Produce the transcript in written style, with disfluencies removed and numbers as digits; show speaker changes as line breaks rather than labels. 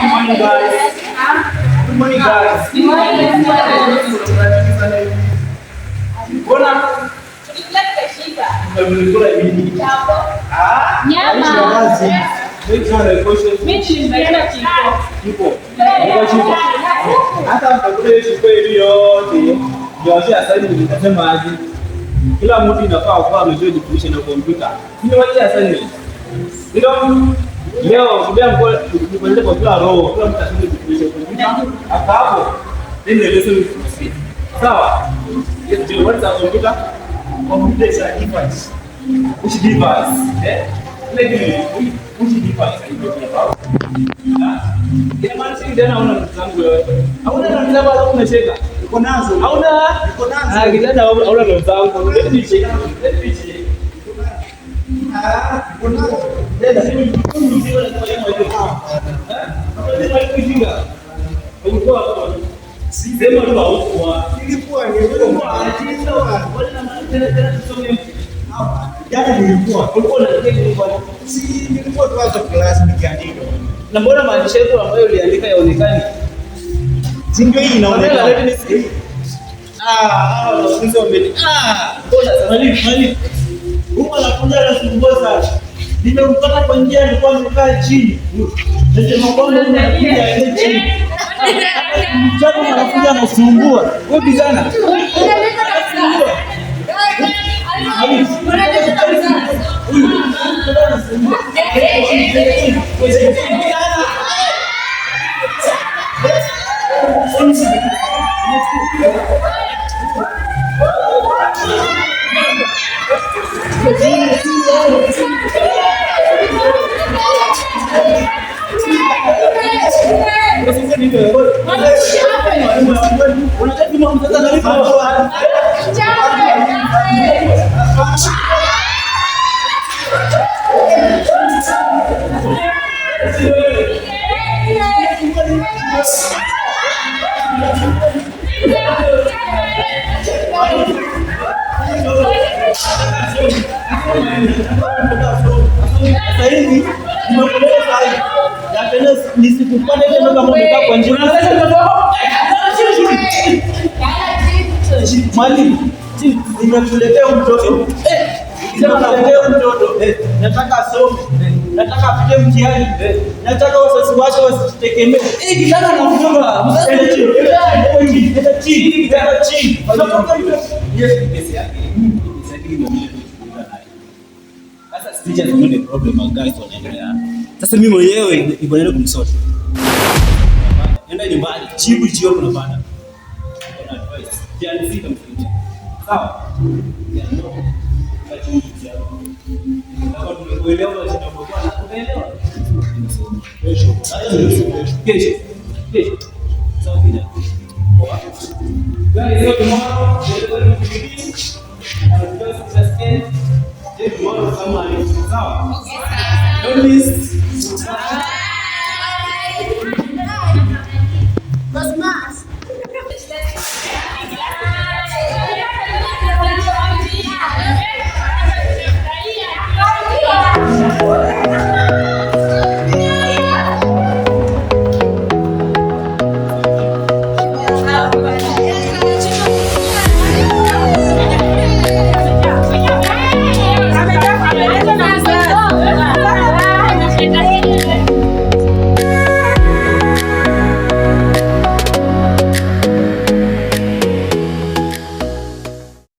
morning, guys. Good morning, guys. Good morning. Bona mmekula nini?
Nyama.
Hata mtakula chipo hivi yote. Yote assignment nasema aje? Kila mtu inafaa kuwa amejua definition ya kompyuta. Ni waje assignment. Ndio leo ndio mko kwa kila roho, kila mtu asome definition ya kompyuta. Hapo ndio lesson proceed. Sawa? Yes, what is a computer? Computer is a device. Which device? Which device are you talking about? Jamani, si ndio naona mzangu wewe. Hauna na mzangu wala unacheka. Uko nazo. Hauna? Uko nazo. Kijana hauna na mzangu. Let me check. Uko nazo. Dada, sio mzima na kwa hiyo. Ulikuwa hapo. Sema tu haukuwa. Nilikuwa wale na tena tusome. Jana nilikuwa. Ulikuwa unaandika nini bwana? Si nilikuwa tu hapa class nikiandika. Na mbona maandishi yako ambayo uliandika yaonekani? Si ndio hii inaonekana. Sasa mbona mwalimu. Huko anakuja anasumbua sana. Nimempata kwa njia alikuwa amekaa chini. Nasema kwamba unakuja chini. Mchana anakuja anasumbua. Wewe bizana. Nisikupane tena kama umekaa kwa njia. Mwalimu, nimekuletea mtoto. Nimekuletea mtoto. Nataka asome. Nataka apite mtihani. Nataka wazazi wake wasitegemee. Kijana anafunga. Msende chini. Nenda chini. Yes, kesi yake. Sasa sija ni problem guys wanaendelea. Sasa mimi mwenyewe niko naenda kumsort. Nenda nyumbani, chibu jio kuna bana. Kuna advice. Jana sita mfundisha. Sawa? Nataka tuelewe shida kwa unaelewa. Kesho. Sawa bila. Guys, so tomorrow we're going to begin our first test. Tomorrow, sawa? Don't miss.